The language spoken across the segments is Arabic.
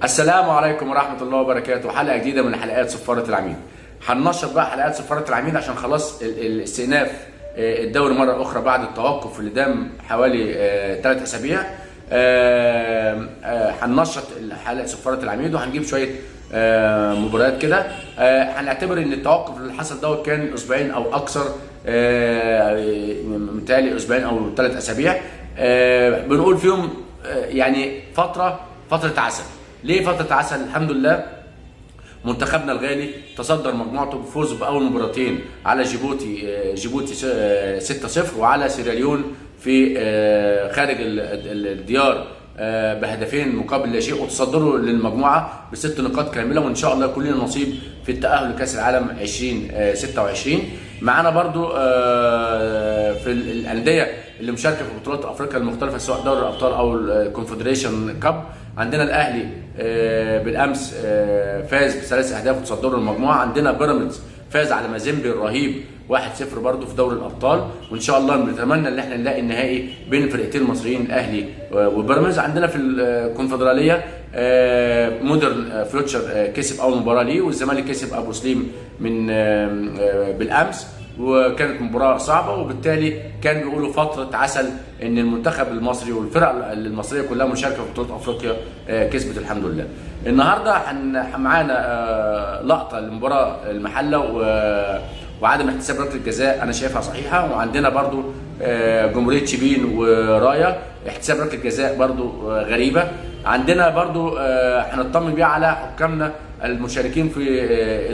السلام عليكم ورحمة الله وبركاته. حلقة جديدة من حلقات صفارة العميد. هننشط بقى حلقات صفارة العميد عشان خلاص الاستئناف الدوري مرة أخرى بعد التوقف اللي دام حوالي 3 أسابيع. هننشط حلقة صفارة العميد وهنجيب شوية مباريات كده. هنعتبر ان التوقف اللي حصل دوت كان اسبوعين او اكثر، متهيألي اسبوعين او 3 أسابيع. بنقول فيهم يعني فترة عسل. ليه فترة عسل؟ الحمد لله منتخبنا الغالي تصدر مجموعته بفوزه باول مباراتين على جيبوتي 6-0 وعلى سيراليون في خارج الديار بهدفين مقابل لا شيء، وتصدروا للمجموعه ب6 نقاط كامله، وان شاء الله يكون لنا نصيب في التاهل لكاس العالم 2026. معانا برضو في الانديه اللي مشاركه في بطولات افريقيا المختلفه سواء دوري الابطال او الكونفدريشن كاب. عندنا الاهلي بالامس فاز ب3 اهداف وتصدروا المجموعه. عندنا بيراميدز فاز على مازيمبي الرهيب 1-0 برضه في دوري الابطال، وان شاء الله بنتمنى ان احنا نلاقي النهائي بين الفرقتين المصريين الاهلي وبيراميدز. عندنا في الكونفدراليه مودرن فيوتشر كسب اول مباراه ليه، والزمالك كسب ابو سليم من بالامس، وكانت مباراه صعبه، وبالتالي كان بيقولوا فتره عسل ان المنتخب المصري والفرق المصريه كلها مشاركه في بطوله افريقيا كسبت الحمد لله. النهارده معانا لقطه لمباراه المحله وعدم احتساب ركله الجزاء انا شايفها صحيحه، وعندنا برضو جمهوريه شبين ورايا احتساب ركله الجزاء برضو غريبه. عندنا برضو هنطمن بيها على حكامنا المشاركين في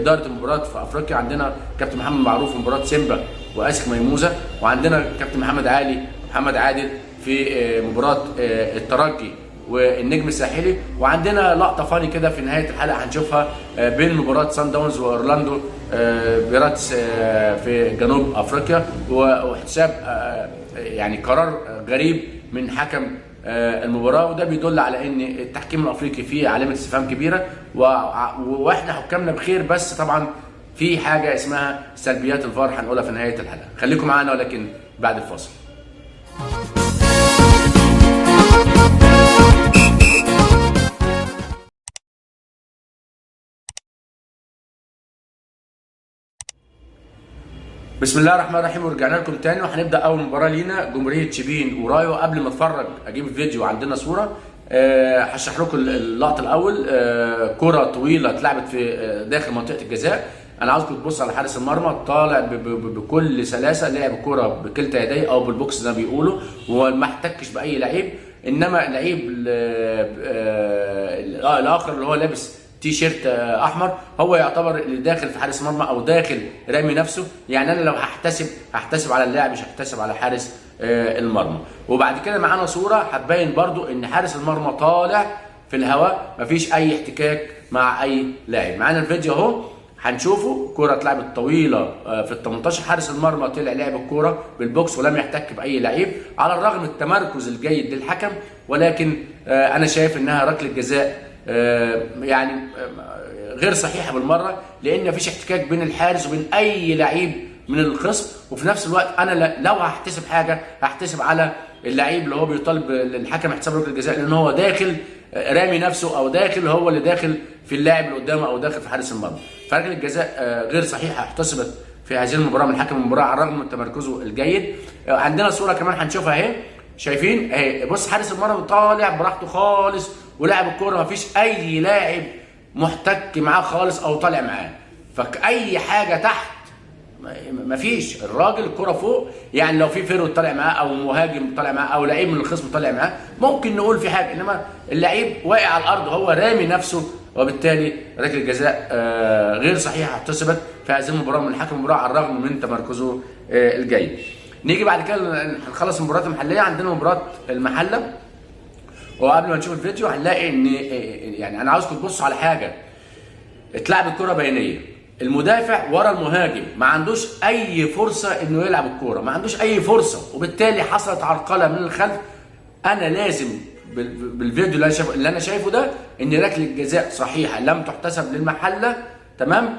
اداره المباراه في افريقيا. عندنا كابتن محمد معروف في مباراه سيمبا واسك ميموزه، وعندنا كابتن محمد عادل في مباراه الترجي والنجم الساحلي، وعندنا لقطه فاني كده في نهايه الحلقه هنشوفها بين مباراه سان داونز واورلاندو بيراتس في جنوب افريقيا، واحتساب يعني قرار غريب من حكم المباراه، وده بيدل على ان التحكيم الافريقي فيه علامه استفهام كبيره، واحنا حكامنا بخير، بس طبعا في حاجه اسمها سلبيات الفار هنقولها في نهايه الحلقه. خليكم معانا ولكن بعد الفاصل. بسم الله الرحمن الرحيم، ورجعنا لكم تاني وهنبدا اول مباراه لينا جمهوريه شبين ورايو. قبل ما اتفرج اجيب الفيديو عندنا صوره هشرح لكم اللقطه الاول. كره طويله اتلعبت في داخل منطقه الجزاء. انا عاوزكم تبصوا على حارس المرمى طالع بكل سلاسه، لعب الكره بكلتا يديه او بالبوكس زي ما بيقولوا، وما احتكش باي لعيب، انما لعيب الاخر اللي هو لابس تي شيرت احمر هو يعتبر اللي داخل في حارس المرمى او داخل رامي نفسه. يعني انا لو هحتسب على اللاعب، مش هحتسب على حارس المرمى. وبعد كده معانا صوره هتبين برضو ان حارس المرمى طالع في الهواء، مفيش اي احتكاك مع اي لاعب. معانا الفيديو اهو هنشوفه. كرة اتلعبت طويله في ال 18، حارس المرمى طلع لعب الكوره بالبوكس ولم يحتك باي لعيب على الرغم من التمركز الجيد للحكم، ولكن انا شايف انها ركله جزاء يعني غير صحيحه بالمره، لان مفيش احتكاك بين الحارس وبين اي لعيب من الخصم. وفي نفس الوقت انا لو هحتسب حاجه هحتسب على اللعيب اللي هو بيطالب الحكم احتساب ركله الجزاء، لان هو داخل رامي نفسه او داخل هو اللي داخل في اللاعب اللي قدامه او داخل في حارس المرمى. فركله الجزاء غير صحيحه احتسبت في هذه المباراه من حكم المباراه على الرغم من تمركزه الجيد. عندنا صوره كمان هنشوفها اهي، شايفين اهي، بص حارس المرمى طالع براحته خالص ولعب الكوره، مفيش اي لاعب محتك معاه خالص او طالع معاه، فاي حاجه تحت مفيش. الراجل الكرة فوق، يعني لو في فيرود طالع معاه او مهاجم طالع معاه او لعيب من الخصم طالع معاه ممكن نقول في حاجه، انما اللعيب واقع على الارض هو رامي نفسه، وبالتالي ركله جزاء غير صحيحه احتسبت في هذه المباراه من حكم المباراه على الرغم من تمركزه الجيد. نيجي بعد كده هنخلص المباريات المحليه. عندنا مباراه المحله، وقبل ما نشوف الفيديو هنلاقي ان يعني انا عاوزكم تبصوا على حاجه. اتلعبت كره بينيه، المدافع ورا المهاجم ما عندوش اي فرصه انه يلعب الكوره، ما عندوش اي فرصه، وبالتالي حصلت عرقله من الخلف. انا لازم بالفيديو اللي انا شايفه ده ان ركله جزاء صحيحه لم تحتسب للمحله، تمام،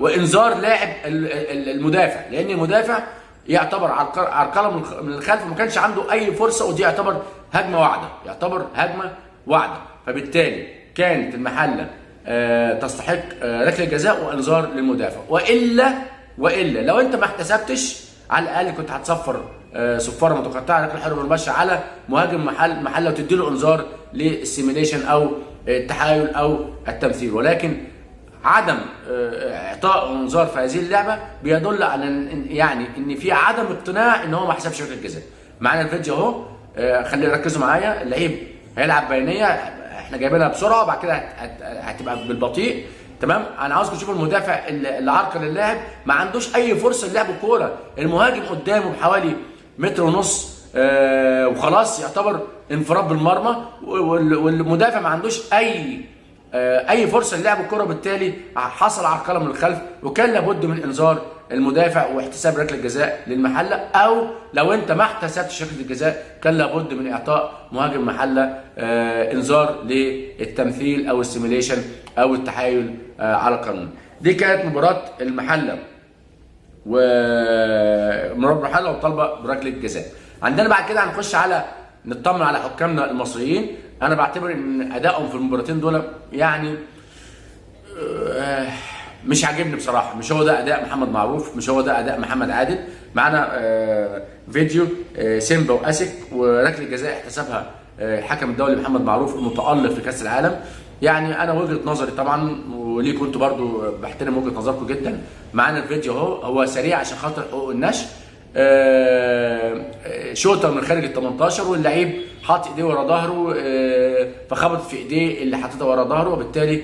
وانذار لاعب المدافع، لان المدافع يعتبر عرقله من الخلف وما كانش عنده اي فرصه، ودي يعتبر هجمه واحده، واعده، فبالتالي كانت المحله تستحق ركله جزاء وانذار للمدافع. والا لو انت ما احتسبتش على الاقل كنت هتصفر صفاره متقطعه ركله حره مباشره على مهاجم محله وتديله انذار للسيميليشن او التحايل او التمثيل. ولكن عدم اعطاء انذار في هذه اللعبه بيدل على ان في عدم اقتناع ان هو ما حسبش ركله جزاء. معانا الفيديو اهو، خلي ركزوا معايا. اللعيب هيلعب بينيه، احنا جايبينها بسرعه وبعد كده هتبقى بالبطيء. تمام، انا عاوزكم تشوفوا المدافع اللي عرقل اللاعب ما عندوش اي فرصه للعب الكوره، المهاجم قدامه بحوالي متر ونص وخلاص يعتبر انفراد بالمرمى، والمدافع ما عندوش اي فرصه للعب الكره، بالتالي حصل عرقله من الخلف وكان لابد من انذار المدافع واحتساب ركله جزاء للمحله، او لو انت ما احتسبتش ركله الجزاء كان لابد من اعطاء مهاجم محله انذار للتمثيل او السيميليشن او التحايل على القانون. دي كانت مباراه المحله وطالبه بركله جزاء. عندنا بعد كده هنخش على نطمن على حكامنا المصريين. انا بعتبر ان ادائهم في المباراتين دول يعني مش عاجبني بصراحه، مش هو ده اداء محمد معروف، مش هو ده اداء محمد عادل. معانا فيديو سيمبا واسك وركله جزاء احتسبها الحكم الدولي محمد معروف المتالق في كاس العالم. يعني انا وجهه نظري طبعا، وليكم انتوا برضو بحترم وجهه نظركم جدا. معانا الفيديو اهو، هو سريع عشان خاطر حقوق النشر. شوطه من خارج ال 18 واللعيب حاط ايديه ورا ظهره، فخبطت في ايديه اللي حاططها ورا ظهره، وبالتالي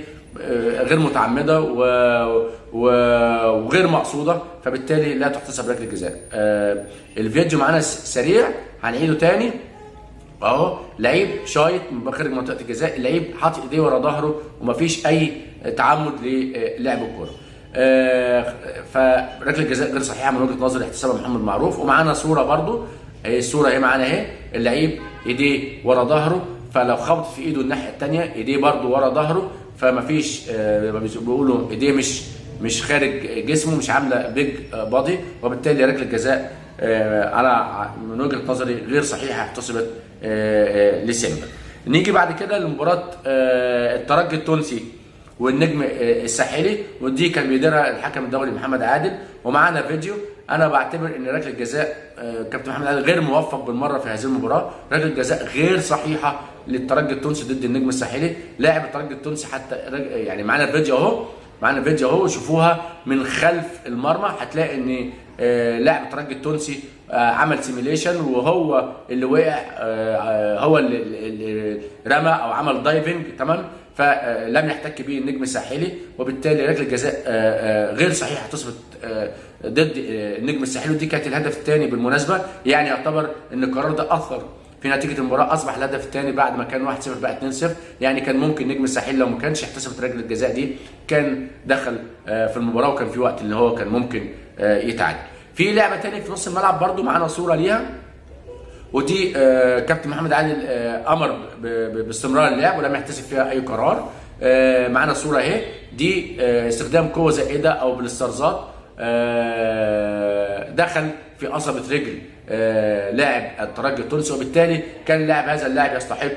غير متعمده وغير مقصوده، فبالتالي لا تحتسب ركله جزاء. الفيديو معانا سريع هنعيده تاني اهو. لعيب شايط من خارج منطقه الجزاء، اللعيب حاطط ايديه ورا ظهره ومفيش اي تعمد للعب الكوره. فركله الجزاء غير صحيحه من وجهه نظر احتسابها محمد معروف. ومعانا صوره برضو، الصوره اهي معانا اهي، اللعيب ايديه ورا ظهره، فلو خبط في ايده الناحيه الثانيه ايديه برضو ورا ظهره، فمفيش بيقولوا ايديه مش خارج جسمه، مش عامله بيج بادي، وبالتالي ركله جزاء انا من وجهه نظري غير صحيحه احتسبت لسيمبا. نيجي بعد كده لمباراه الترجي التونسي والنجم الساحلي، ودي كان بيديرها الحكم الدولي محمد عادل. ومعانا فيديو. انا بعتبر ان ركله الجزاء كابتن محمد عادل غير موفق بالمره في هذه المباراه، ركله جزاء غير صحيحه للترجي التونسي ضد النجم الساحلي. لاعب الترجي التونسي حتى يعني معانا الفيديو اهو، شوفوها من خلف المرمى، هتلاقي ان لاعب الترجي التونسي عمل سيميليشن، وهو اللي وقع، هو اللي رمى او عمل دايفنج، تمام، فلم يحتك به النجم الساحلي، وبالتالي ركله جزاء غير صحيحه تثبت ضد النجم الساحلي. ودي كانت الهدف الثاني بالمناسبه، يعني يعتبر ان القرار ده اثر في نتيجه المباراه، اصبح الهدف الثاني بعد ما كان 1-0 بقى 2-0. يعني كان ممكن النجم الساحلي لو ما كانش احتسبت ركله الجزاء دي كان دخل في المباراه، وكان في وقت اللي هو كان ممكن يتعادل. في لعبه ثانيه في نص الملعب برده معانا صوره ليها، ودي كابتن محمد عادل امر باستمرار اللعب ولم يحتسب فيها اي قرار. معانا صوره اهي، دي استخدام قوه زائده او بالاسترزاق، دخل في قصبه رجل لاعب الترجي التونسي، وبالتالي كان لاعب هذا اللاعب يستحق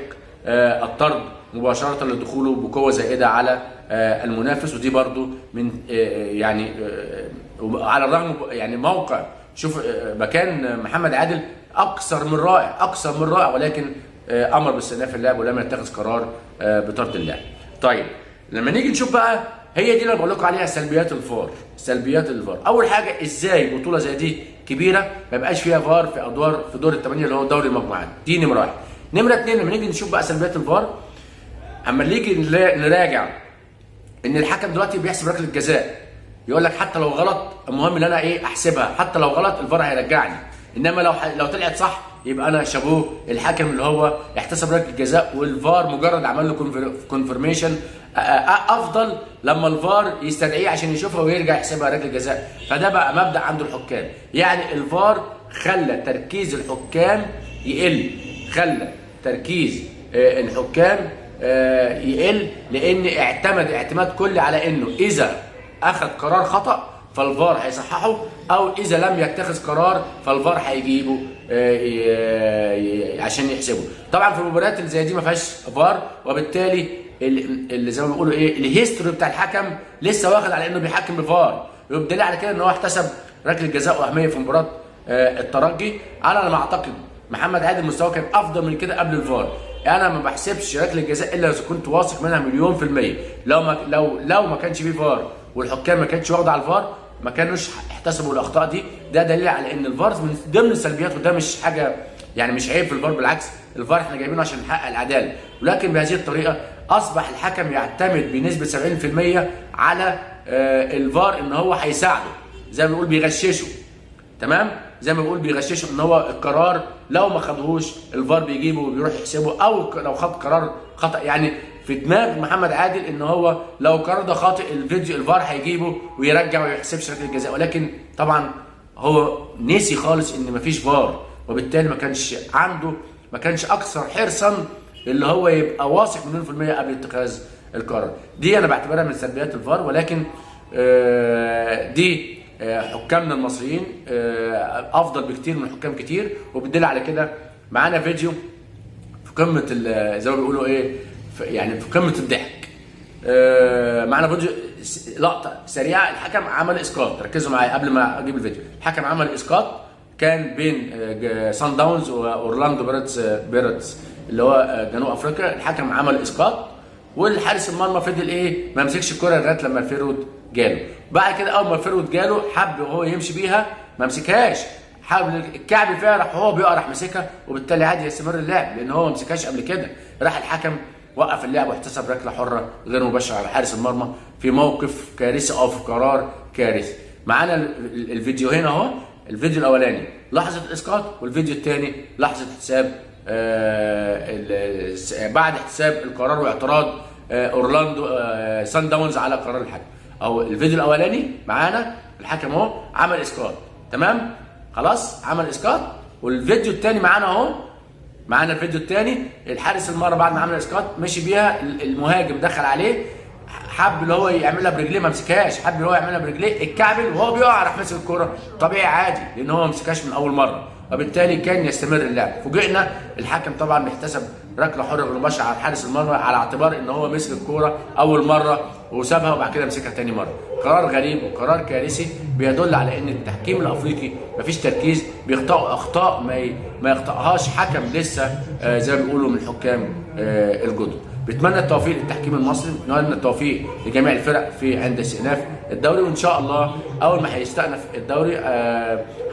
الطرد مباشره لدخوله بقوه زائده على المنافس. ودي برضو من يعني على الرغم يعني موقع، شوف مكان محمد عادل اكثر من رائع، ولكن امر باستئناف اللعب ولم يتخذ قرار بطرد اللاعب. طيب لما نيجي نشوف بقى، هي دي اللي بقول لكم عليها سلبيات الفار. اول حاجه، ازاي بطوله زي دي كبيره ما يبقاش فيها فار في دور الثمانيه اللي هو دوري المجموعات؟ دي نمره واحد. نمره اثنين، لما نيجي نشوف بقى سلبيات الفار، اما نيجي نراجع ان الحكم دلوقتي بيحسب ركله جزاء، يقول لك حتى لو غلط المهم ان انا احسبها، حتى لو غلط الفار هيرجعني، انما لو طلعت صح يبقى انا شابوه الحكم اللي هو احتسب ركله جزاء، والفار مجرد عمل له كونفرميشن. افضل لما الفار يستدعيه عشان يشوفها ويرجع يحسبها ركله جزاء. فده بقى مبدا عند الحكام، يعني الفار خلى تركيز الحكام يقل، خلى تركيز الحكام يقل، لان اعتمد اعتماد كلي على انه اذا اخذ قرار خطا فالفار هيصححه، او اذا لم يتخذ قرار فالفار هيجيبه عشان يحسبوا. طبعا في المباريات اللي زي دي ما فيهاش فار، وبالتالي اللي زي ما بيقولوا ايه الهيستوري بتاع الحكم لسه واخد على انه بيحكم بفار، وبالدليل على كده ان هو احتسب ركله جزاء وهميه في مباراه الترجي. انا ما اعتقد محمد عادل مستواه كان افضل من كده قبل الفار. انا ما بحسبش ركله جزاء الا اذا كنت واثق منها مليون في الميه. لو ما كانش فيه فار والحكام ما كانتش واخده على الفار ما كانوش احتسبوا الاخطاء دي. ده دليل على ان الفار من ضمن السلبيات، وده مش حاجه يعني مش عيب في الفار، بالعكس الفار احنا جايبينه عشان نحقق العداله، ولكن بهذه الطريقه اصبح الحكم يعتمد بنسبه 70% على الفار ان هو هيساعده، زي ما بنقول بيغششه. تمام؟ زي ما بقول بيغششه ان هو القرار لو ما خدهوش الفار بيجيبه وبيروح يحسبه، او لو خد قرار خطا. يعني في دماغ محمد عادل ان هو لو القرار ده خاطئ الفار هيجيبه ويرجع وما يحسبش ركله الجزاء، ولكن طبعا هو نسي خالص ان مفيش فار، وبالتالي ما كانش اكثر حرصا اللي هو يبقى واثق مليون في المية قبل اتخاذ القرار. دي انا بعتبرها من سلبيات الفار، ولكن دي حكامنا المصريين افضل بكتير من حكام كتير، وبالدليل على كده معانا فيديو في قمه زي ما بيقولوا ايه يعني في قمه الضحك. معانا فيديو لقطه سريعه. الحكم عمل اسقاط، ركزوا معايا قبل ما اجيب الفيديو. الحكم عمل اسقاط كان بين سان داونز واورلاندو بيرتس اللي هو جنوب افريقيا. الحكم عمل اسقاط والحارس المرمى فضل ايه ما مسكش الكره لغايه لما الفيرود جاله. بعد كده اول ما الفيرود جاله حب وهو يمشي بيها ما مسكهاش، حاول الكعب فيها، راح هو بيقع راح مسكها، وبالتالي عادي يستمر اللعب لان هو ما مسكهاش قبل كده. راح الحكم وقف اللعب واحتسب ركله حره غير مباشره على حارس المرمى في موقف كارثي او في قرار كارثي. معانا الفيديو هنا اهو، الفيديو الاولاني لحظه الاسقاط، والفيديو الثاني لحظه حساب بعد حساب القرار واعتراض اورلاندو سان داونز على قرار الحكم. او الفيديو الاولاني معانا الحكم اهو عمل اسقاط، تمام خلاص عمل اسقاط. والفيديو الثاني معانا اهو، معانا الفيديو الثاني الحارس المرمى بعد ما عمل اسقاط مشي بيها، المهاجم دخل عليه حب اللي هو يعملها برجليه ما مسكهاش، حب اللي هو يعملها برجليه الكعبل وهو بيقع راح ماسك الكوره طبيعي عادي لان هو ما مسكهاش من اول مره، وبالتالي كان يستمر اللعب. فوجئنا الحكم طبعا بيحتسب ركله حره غير مباشره على حارس المرمى على اعتبار ان هو مسك الكوره اول مره وسابها وبعد كده مسكها ثاني مره. قرار غريب وقرار كارثي بيدل على ان التحكيم الافريقي مفيش تركيز، بيخطئوا اخطاء ما يخطئهاش حكم لسه زي ما بيقولوا من الحكام الجدد. بتمنى التوفيق للتحكيم المصري، بتمنى التوفيق لجميع الفرق في عند استئناف الدوري، وان شاء الله اول ما هيستأنف الدوري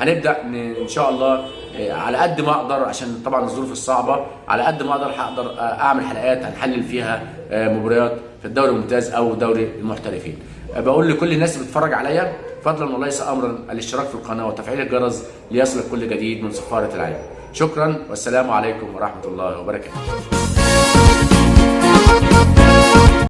هنبدا ان شاء الله على قد ما اقدر، عشان طبعا الظروف الصعبه على قد ما هقدر اعمل حلقات هنحلل فيها مباريات في الدوري الممتاز او دوري المحترفين. بقول لكل الناس اللي بتتفرج عليا فضلا وليس امرا الاشتراك في القناه وتفعيل الجرس ليصلك كل جديد من صفاره العالم. شكرا والسلام عليكم ورحمه الله وبركاته.